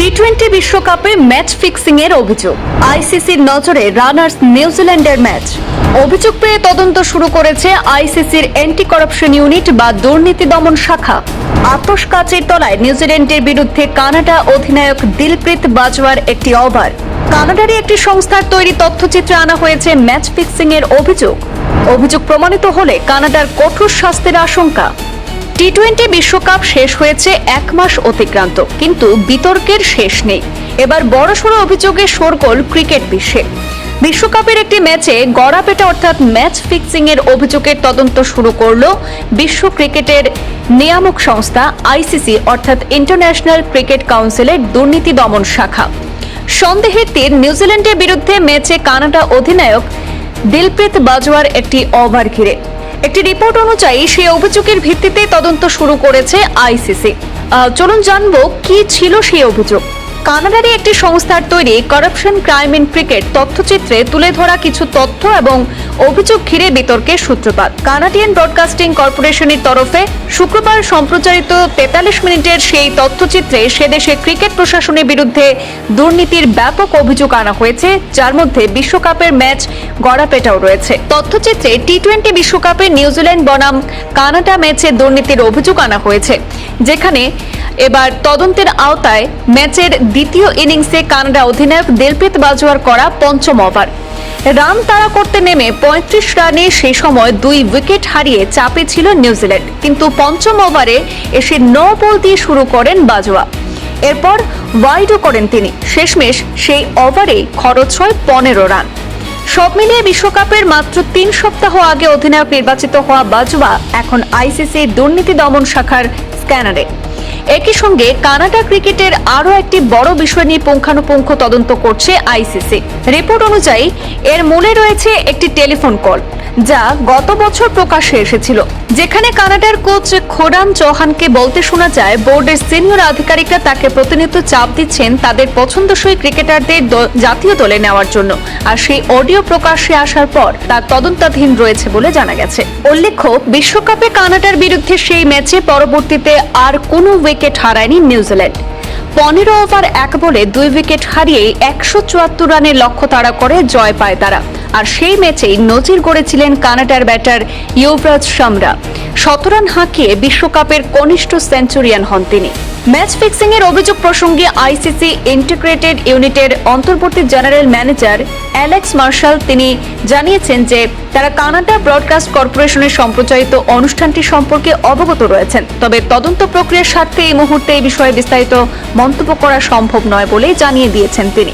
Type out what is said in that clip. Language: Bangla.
টি-20 বিশ্বকাপে ম্যাচ ফিক্সিং এর অভিযোগ। আইসিসির নজরে রানার্স নিউজিল্যান্ডের ম্যাচ। অভিযোগ পেয়ে তদন্ত শুরু করেছে আইসিসির অ্যান্টি করাপশন ইউনিট বা দুর্নীতি দমন শাখা। আতশ কাচের তলায় নিউজিল্যান্ডের বিরুদ্ধে কানাডা অধিনায়ক দিলপ্রীত বাজওয়ার একটি ওভার। কানাডারই একটি সংস্থার তৈরি তথ্যচিত্রে আনা হয়েছে ম্যাচ ফিক্সিং এর অভিযোগ প্রমাণিত হলে কানাডার কঠোর শাস্তির আশঙ্কা। টি-20 বিশ্বকাপ শেষ হয়েছে 1 মাস অতিক্রান্ত, কিন্তু বিতর্কের শেষ নেই। এবার বড়সড় অভিযোগে শোরগোল ক্রিকেট বিশ্বে। বিশ্বকাপের একটি ম্যাচে গড়াপেটা অর্থাৎ ম্যাচ ফিক্সিং এর অভিযোগের তদন্ত শুরু করল বিশ্ব ক্রিকেটের নিয়ামক সংস্থা আইসিসি অর্থাৎ ইন্টারন্যাশনাল ক্রিকেট কাউন্সিলের দুর্নীতি দমন শাখা। সন্দেহের তীর নিউজিল্যান্ডের বিরুদ্ধে ম্যাচে কানাডা অধিনায়ক দিলপ্রীত বাজওয়ার একটি ওভার ঘিরে। একটি রিপোর্ট অনুযায়ী সেই অভিযোগের ভিত্তিতে তদন্ত শুরু করেছে আইসিসি। চলুন জানবো কি ছিল সেই অভিযোগ। কানাডারই একটি সংস্থার তৈরি করাপশন ক্রাইম ইন ক্রিকেট তথ্যচিত্রে তুলে ধরা কিছু তথ্য এবং অভিযোগ ঘিরে বিতর্কের সূত্রপাত। কানাডিয়ান ব্রডকাস্টিং কর্পোরেশনের তরফে শুক্রবার সম্প্রচারিত 43 মিনিটের সেই তথ্যচিত্রে সেদেশে ক্রিকেট প্রশাসনের বিরুদ্ধে দুর্নীতির ব্যাপক অভিযোগ আনা হয়েছে, যার মধ্যে বিশ্বকাপের ম্যাচ গড়াপেটাও রয়েছে। তথ্যচিত্রে টি-20 বিশ্বকাপে নিউজিল্যান্ড বনাম কানাডা ম্যাচে দুর্নীতির অভিযোগ আনা হয়েছে, যেখানে এবার তদন্তের আওতায় ম্যাচের দ্বিতীয় ইনিংসে কানাডা অধিনায়ক দিলপ্রীত বাজওয়ার করা পঞ্চম ওভার। রান তাড়া করতে নেমে 35 রানে সেই সময় 2 উইকেট হারিয়ে চাপে ছিল নিউজিল্যান্ড, কিন্তু পঞ্চম ওভারে এসে 9 বল দিয়ে শুরু করেন বাজওয়া। এরপর ওয়াইডও করেন তিনি। শেষমেশ সেই ওভারে খরচ হয় 15 রান। সব মিলিয়ে বিশ্বকাপের মাত্র 3 সপ্তাহ আগে অধিনায়ক নির্বাচিত হওয়া বাজওয়া এখন আইসিসির দুর্নীতি দমন শাখার স্ক্যানারে। একই সঙ্গে কানাডা ক্রিকেটের আরও একটি বড় বিষয় নিয়ে পুঙ্খানুপুঙ্খ তদন্ত করছে আইসিসি। রিপোর্ট অনুযায়ী এর মূলে রয়েছে একটি টেলিফোন কল, যা গত বছর প্রকাশ্যে এসেছিল, যেখানে কানাডার কোচ খোরাম চৌহানকে বলতে শোনা যায় বোর্ডের সিনিয়র আধিকারিকরা তাকে প্রতিনিয়ত চাপ দিচ্ছেন তাদের পছন্দসই ক্রিকেটারদের জাতীয় দলে নেওয়ার জন্য। আর সেই অডিও প্রকাশ্যে আসার পর তার তদন্তাধীন রয়েছে বলে জানা গেছে। উল্লেখ্য, বিশ্বকাপে কানাডার বিরুদ্ধে সেই ম্যাচে পরবর্তীতে আর কোনো উইকেট হারায়নি নিউজিল্যান্ড। 15 ওভার 1 বলে 2 উইকেট হারিয়ে 174 রানের লক্ষ্য তাড়া করে জয় পায় তারা। আর সেই ম্যাচেই নজির গড়েছিলেন কানাডার ব্যাটার ইউভরাজ শামরা। 17 রান হাঁকিয়ে বিশ্বকাপের কনিষ্ঠ সেঞ্চুরিয়ান হন তিনি। ম্যাচ ফিক্সিং এর অভিযোগ প্রসঙ্গে আইসিসি ইন্টিগ্রেটেড ইউনিটের অন্তর্বর্তী জেনারেল ম্যানেজার অ্যালেক্স মার্শাল তিনি জানিয়েছেন যে তারা কানাডা ব্রডকাস্ট কর্পোরেশনের সম্প্রচারিত অনুষ্ঠানটি সম্পর্কে অবগত রয়েছেন, তবে তদন্ত প্রক্রিয়ার স্বার্থে এই মুহূর্তে এই বিষয়ে বিস্তারিত মন্তব্য করা সম্ভব নয় বলে জানিয়ে দিয়েছেন তিনি।